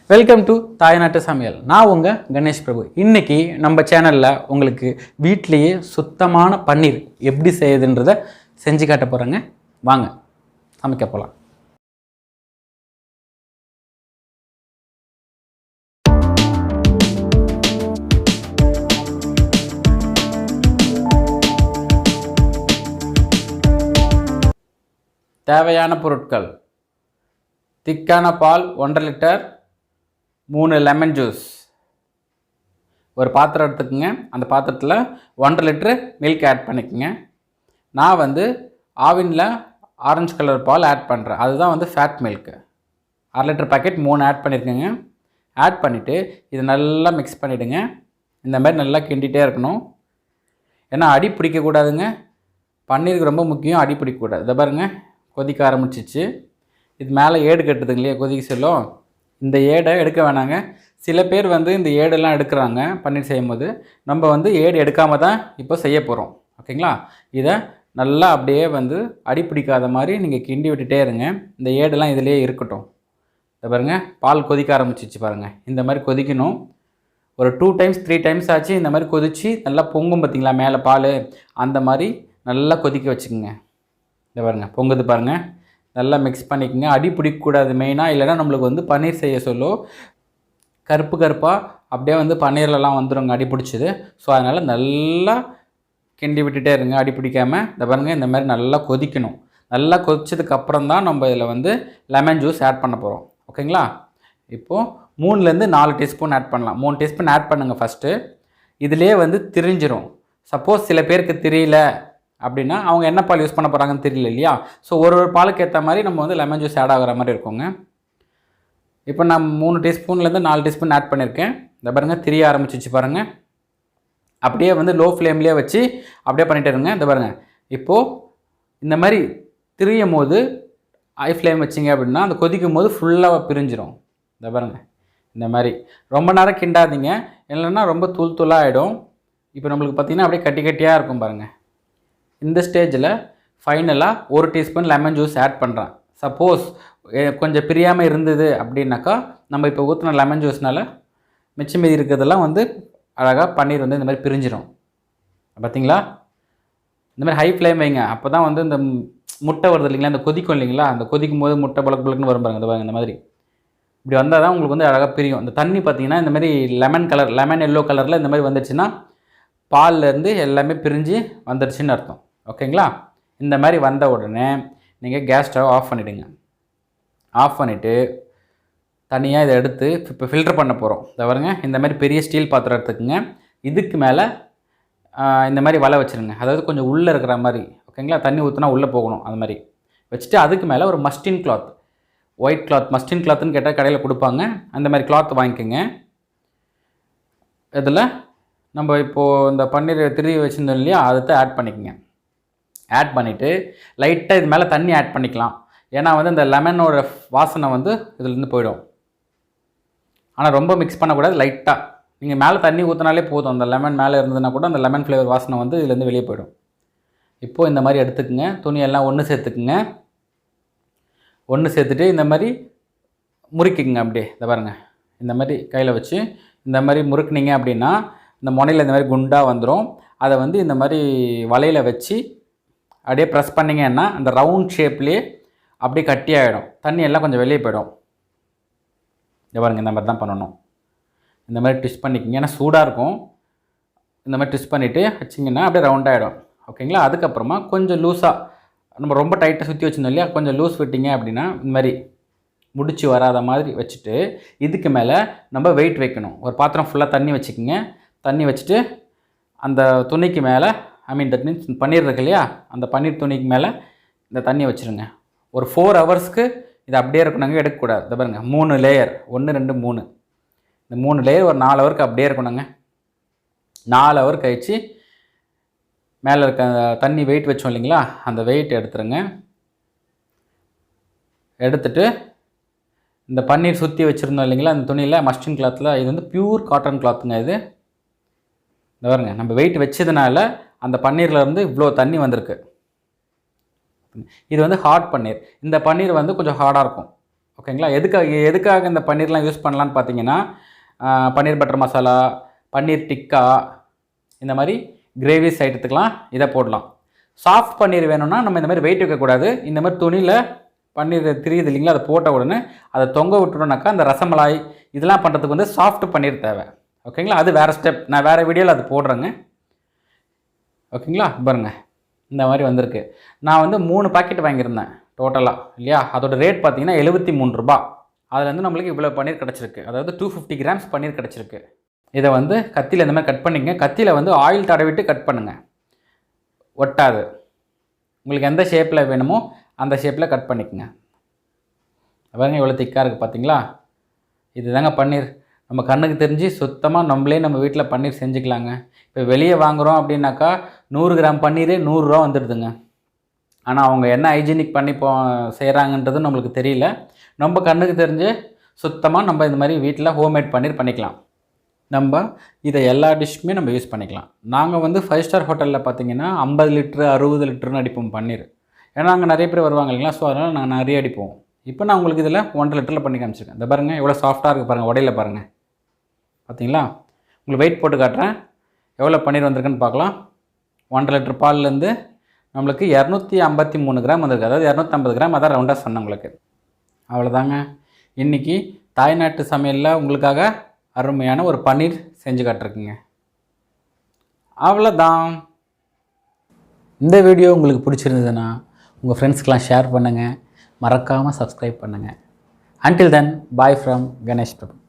Welcome to தாய் நாட்டு சமையல். நான் உங்கள் கணேஷ் பிரபு. இன்றைக்கி நம்ம சேனலில் உங்களுக்கு வீட்டிலையே சுத்தமான பன்னீர் எப்படி செய்யுதுன்றதை செஞ்சு காட்ட போகிறேங்க. வாங்க சமைக்க போகலாம். தேவையான பொருட்கள்: திக்கான பால் 1.5 லிட்டர், 3 லெமன் ஜூஸ். ஒரு பாத்திரம் எடுத்துக்கோங்க. அந்த பாத்திரத்தில் 1.5 லிட்டரு மில்க் ஆட் பண்ணிக்கோங்க. நான் ஆவினில் ஆரஞ்சு கலர் பால் ஆட் பண்ணுறேன். அதுதான் fat milk. 1/2 litre packet 3 add பண்ணியிருக்கேங்க. ஆட் பண்ணிவிட்டு இது நல்லா மிக்ஸ் பண்ணிவிடுங்க. இந்த மாதிரி நல்லா கிண்டிகிட்டே இருக்கணும். ஏன்னா அடி பிடிக்கக்கூடாதுங்க. பன்னீருக்கு ரொம்ப முக்கியம், அடி பிடிக்கக்கூடாது. இதை பாருங்கள், கொதிக்க ஆரம்பிச்சிச்சு. இது மேலே ஏடு கட்டுதுங்க இல்லையா, கொதிக்க சொல்லும். இந்த ஏடை எடுக்க வேணாங்க. சில பேர் இந்த ஏடெல்லாம் எடுக்கிறாங்க பன்னீர் செய்யும் போது. நம்ம ஏடு எடுக்காமல் தான் இப்போ செய்ய போகிறோம். ஓகேங்களா? இதை நல்லா அப்படியே அடி பிடிக்காத மாதிரி நீங்கள் கிண்டி விட்டுட்டே இருங்க. இந்த ஏடெல்லாம் இதிலே இருக்கட்டும். இதை பாருங்கள், பால் கொதிக்க ஆரம்பிச்சிச்சு பாருங்கள். இந்த மாதிரி கொதிக்கணும். ஒரு 2 டைம்ஸ் 3 டைம்ஸ் ஆச்சு. இந்த மாதிரி கொதித்து நல்லா பொங்கும் பார்த்திங்களா மேலே பால், அந்த மாதிரி நல்லா கொதிக்க வச்சுக்கோங்க. இதை பாருங்கள், பொங்குது பாருங்கள். நல்லா மிக்ஸ் பண்ணிக்கோங்க. அடி பிடிக்கக்கூடாது மெயினாக. இல்லைனா நம்மளுக்கு பன்னீர் செய்ய சொல்ல கருப்பு கருப்பாக அப்படியே பன்னீர்லலாம் வந்துடுங்க அடி பிடிச்சிது. ஸோ அதனால் நல்லா கிண்டி விட்டுட்டே இருங்க, அடி பிடிக்காமல். இதை பாருங்கள், இந்த மாதிரி நல்லா கொதிக்கணும். நல்லா கொதிச்சதுக்கப்புறம் தான் நம்ம இதில் லெமன் ஜூஸ் ஆட் பண்ண போகிறோம். ஓகேங்களா? இப்போது 3லேருந்து 4 டீஸ்பூன் ஆட் பண்ணலாம். 3 டீஸ்பூன் ஆட் பண்ணுங்கள் ஃபஸ்ட்டு. இதிலே திரிஞ்சிரும். சப்போஸ் சில பேருக்கு தெரியல அப்படின்னா அவங்க என்ன பால் யூஸ் பண்ண போகிறாங்கன்னு தெரியல இல்லையா? ஸோ ஒரு பாலுக்கு ஏற்ற மாதிரி நம்ம லெமன் ஜூஸ் ஆட் ஆகிற மாதிரி இருக்குங்க. இப்போ நான் 3 டீஸ்பூன்லேருந்து 4 டீஸ்பூன் ஆட் பண்ணியிருக்கேன். இந்த பாருங்கள், திரிய ஆரம்பிச்சிச்சு பாருங்கள். அப்படியே லோ ஃப்ளேம்லேயே வச்சு அப்படியே பண்ணிகிட்டே இருங்க. இந்த பாருங்கள், இப்போது இந்த மாதிரி திரியும் போது ஹை ஃப்ளேம் வச்சிங்க அப்படின்னா அந்த கொதிக்கும் போது ஃபுல்லாக பிரிஞ்சிடும். இந்த பாருங்கள், இந்த மாதிரி ரொம்ப நேரம் கிண்டாதீங்க, இல்லைன்னா ரொம்ப தூள் தூளாக ஆகிடும். இப்போ நம்மளுக்கு பார்த்திங்கன்னா அப்படியே கட்டி கட்டியாக இருக்கும் பாருங்கள். இந்த ஸ்டேஜில் ஃபைனலாக 1 டீஸ்பூன் லெமன் ஜூஸ் ஆட் பண்ணுறேன். சப்போஸ் கொஞ்சம் பிரியாமல் இருந்தது அப்படின்னாக்கா நம்ம இப்போ ஊற்றின லெமன் ஜூஸ்னால் மிச்சம் மீதி இருக்கிறதெல்லாம் அழகாக பன்னீர் இந்த மாதிரி பிரிஞ்சிடும். பார்த்திங்களா? இந்த மாதிரி ஹை ஃப்ளேம் வைங்க. அப்போ தான் இந்த முட்டை வருது இல்லைங்களா, அந்த கொதிக்கும் இல்லைங்களா, அந்த கொதிக்கும் போது முட்டை பழக்கு பழக்குன்னு வரும் பாருங்க. இந்த மாதிரி இப்படி வந்தால் தான் உங்களுக்கு அழகாக பிரியும். இந்த தண்ணி பார்த்திங்கன்னா இந்த மாதிரி லெமன் எல்லோ கலரில் இந்த மாதிரி வந்துடுச்சுன்னா பால்லேருந்து எல்லாமே பிரிஞ்சு வந்துடுச்சுன்னு அர்த்தம். ஓகேங்களா? இந்த மாதிரி வந்த உடனே நீங்கள் கேஸ் ஸ்டவ் ஆஃப் பண்ணிவிடுங்க. ஆஃப் பண்ணிவிட்டு தனியாக இதை எடுத்து இப்போ ஃபில்டர் பண்ண போகிறோம். இதை பாருங்க, இந்த மாதிரி பெரிய ஸ்டீல் பாத்திரம் எடுத்துக்கோங்க. இதுக்கு மேலே இந்த மாதிரி வலை வச்சுருங்க. அதாவது கொஞ்சம் உள்ளே இருக்கிற மாதிரி. ஓகேங்களா? தண்ணி ஊற்றினா உள்ளே போகணும். அது மாதிரி வச்சுட்டு அதுக்கு மேலே ஒரு மஸ்டின் கிளாத், ஒயிட் கிளாத், மஸ்டின் கிளாத்துன்னு கேட்டால் கடையில் கொடுப்பாங்க. அந்த மாதிரி கிளாத் வாங்கிக்கோங்க. இதில் நம்ம இப்போது இந்த பன்னீர் திருவி வச்சுருந்தோம் இல்லையா, அதை ஆட் பண்ணிக்கோங்க. ஆட் பண்ணிவிட்டு லைட்டாக இது மேலே தண்ணி ஆட் பண்ணிக்கலாம். ஏன்னா இந்த லெமனோட வாசனை இதுலேருந்து போயிடும். ஆனால் ரொம்ப மிக்ஸ் பண்ணக்கூடாது. லைட்டாக நீங்கள் மேலே தண்ணி ஊற்றினாலே போதும். அந்த லெமன் மேலே இருந்ததுன்னா கூட அந்த லெமன் ஃப்ளேவர் வாசனை இதுலேருந்து வெளியே போயிடும். இப்போது இந்த மாதிரி எடுத்துக்கோங்க. துணியெல்லாம் ஒன்று சேர்த்துக்குங்க. ஒன்று சேர்த்துட்டு இந்த மாதிரி முறுக்கிக்குங்க. அப்படியே இதை பாருங்கள், இந்த மாதிரி கையில் வச்சு இந்த மாதிரி முறுக்குனீங்க அப்படின்னா இந்த முனையில் இந்த மாதிரி குண்டாக வந்துடும். அதை இந்த மாதிரி வலையில் வச்சு அப்படியே ப்ரெஸ் பண்ணிங்கன்னா அந்த ரவுண்ட் ஷேப்லேயே அப்படியே கட்டி ஆகிடும். தண்ணி எல்லாம் கொஞ்சம் வெளியே போயிடும். இதை பாருங்கள், இந்த மாதிரி தான் பண்ணணும். இந்த மாதிரி ட்விஸ்ட் பண்ணிக்கிங்க. ஏன்னா சூடாக இருக்கும். இந்த மாதிரி ட்விஸ்ட் பண்ணிவிட்டு வச்சிங்கன்னா அப்படியே ரவுண்டாகிடும். ஓகேங்களா? அதுக்கப்புறமா கொஞ்சம் லூஸாக, நம்ம ரொம்ப டைட்டாக சுற்றி வச்சுருந்தோம் இல்லையா, கொஞ்சம் லூஸ் விட்டிங்க அப்படின்னா இந்த மாதிரி முடிச்சு வராத மாதிரி வச்சுட்டு இதுக்கு மேலே நம்ம வெயிட் வைக்கணும். ஒரு பாத்திரம் ஃபுல்லாக தண்ணி வச்சுக்கிங்க. தண்ணி வச்சுட்டு அந்த துணிக்கு மேலே, தட் மீன்ஸ் பன்னீர் இருக்கு இல்லையா, அந்த பன்னீர் துணிக்கு மேலே இந்த தண்ணியை வச்சுருங்க. ஒரு 4 ஹவர்ஸ்க்கு இது அப்படியே இருக்கணுங்க, எடுக்கக்கூடாது. இதை பாருங்கள், 3 லேயர், 1 2 3, இந்த 3 லேயர் ஒரு 4 ஹவருக்கு அப்படியே இருக்கணுங்க. 4 ஹவர் கழிச்சு மேலே இருக்க தண்ணி வெயிட் வச்சோம் இல்லைங்களா, அந்த வெயிட் எடுத்துருங்க. எடுத்துட்டு இந்த பன்னீர் சுற்றி வச்சுருந்தோம் இல்லைங்களா அந்த துணியில், மஸ்டின் கிளாத்தில், இது பியூர் காட்டன் கிளாத்துங்க. இது இந்த பாருங்க, நம்ம வெயிட் வச்சதுனால அந்த பன்னீர்லேருந்து இவ்வளோ தண்ணி வந்திருக்கு. இது ஹார்ட் பன்னீர். இந்த பன்னீர் கொஞ்சம் ஹார்டாக இருக்கும். ஓகேங்களா. எதுக்காக இந்த பன்னீர்லாம் யூஸ் பண்ணலான்னு பார்த்தீங்கன்னா, பன்னீர் பட்டர் மசாலா, பன்னீர் டிக்கா, இந்த மாதிரி கிரேவிஸ் ஐட்டத்துக்கெலாம் இதை போடலாம். சாஃப்ட் பன்னீர் வேணும்னா நம்ம இந்த மாதிரி வெயிட் வைக்கக்கூடாது. இந்த மாதிரி துணியில் பன்னீர் திரியுது இல்லைங்களா, அதை போட்ட உடனே அதை தொங்க விட்டுட்டோம்னாக்கா அந்த ரசமலாய் இதெல்லாம் பண்ணுறதுக்கு வந்து சாஃப்ட் பன்னீர் தேவை. ஓகேங்களா. அது வேறு ஸ்டெப், நான் வேறு வீடியோவில் அது போடுறேங்க. ஓகேங்களா. பாருங்க இந்த மாதிரி வந்திருக்கு. நான் வந்து 3 பாக்கெட் வாங்கியிருந்தேன் டோட்டலாக இல்லையா. அதோட ரேட் பார்த்தீங்கன்னா 73 ரூபா. அதில் வந்து நம்மளுக்கு இவ்வளோ பன்னீர் கிடச்சிருக்கு. அதாவது 250 கிராம்ஸ் பன்னீர் கிடச்சிருக்கு. இதை வந்து கத்தியில் இந்த மாதிரி கட் பண்ணிக்கங்க. கத்தியில் வந்து ஆயில் தடவிட்டு கட் பண்ணுங்கள், ஒட்டாது. உங்களுக்கு எந்த ஷேப்பில் வேணுமோ அந்த ஷேப்பில் கட் பண்ணிக்கோங்க. பாருங்க எவ்வளோ திக்காக இருக்குது பார்த்தீங்களா. இது தாங்க பன்னீர். நம்ம கண்ணுக்கு தெரிஞ்சு சுத்தமாக நம்மளே நம்ம வீட்டில் பன்னீர் செஞ்சுக்கலாங்க. இப்போ வெளியே வாங்குகிறோம் அப்படின்னாக்கா 100 கிராம் பன்னீரே 100 ரூபா வந்துடுதுங்க. ஆனால் அவங்க என்ன ஹைஜீனிக் பண்ணி செய்கிறாங்கன்றது நம்மளுக்கு தெரியல. நம்ம கண்ணுக்கு தெரிஞ்சு சுத்தமாக நம்ம இந்த மாதிரி வீட்டில் ஹோம்மேட் பன்னீர் பண்ணிக்கலாம். நம்ம இதை எல்லா டிஷ்ஷுமே நம்ம யூஸ் பண்ணிக்கலாம். நாங்கள் வந்து 5 ஸ்டார் ஹோட்டலில் பார்த்தீங்கன்னா 50 லிட்ரு 60 லிட்டருன்னு அடிப்போம் பன்னீர். ஏன்னா அங்கே நிறைய பேர் வருவாங்க இல்லைங்களா, ஸோ அதனால் நாங்கள் நிறைய அடிப்போம். இப்போ நான் உங்களுக்கு இதில் 1.5 லிட்டரில் பண்ணி காமிச்சிருக்கேன். இந்த பாருங்கள் எவ்வளோ சாஃப்ட்டாக இருக்குது பாருங்கள், உடையில பாருங்கள். பார்த்தீங்களா. உங்களுக்கு வெயிட் போட்டு காட்டுறேன், எவ்வளோ பன்னீர் வந்திருக்குன்னு பார்க்கலாம். 1.5 லிட்டர் பால்லேருந்து நம்மளுக்கு 253 கிராம் வந்திருக்கு. அதாவது 250 கிராம், அதான் ரவுண்டாக சொன்னேன் உங்களுக்கு. அவ்வளோதாங்க. இன்றைக்கி தாய்நாட்டு சமையலில் உங்களுக்காக அருமையான ஒரு பன்னீர் செஞ்சு காட்டிருக்குங்க. அவ்வளோதான். இந்த வீடியோ உங்களுக்கு பிடிச்சிருந்ததுன்னா உங்கள் ஃப்ரெண்ட்ஸ்க்கெலாம் ஷேர் பண்ணுங்கள், மறக்காமல் சப்ஸ்கிரைப் பண்ணுங்கள். Until then, bye from Ganesh Prabhu.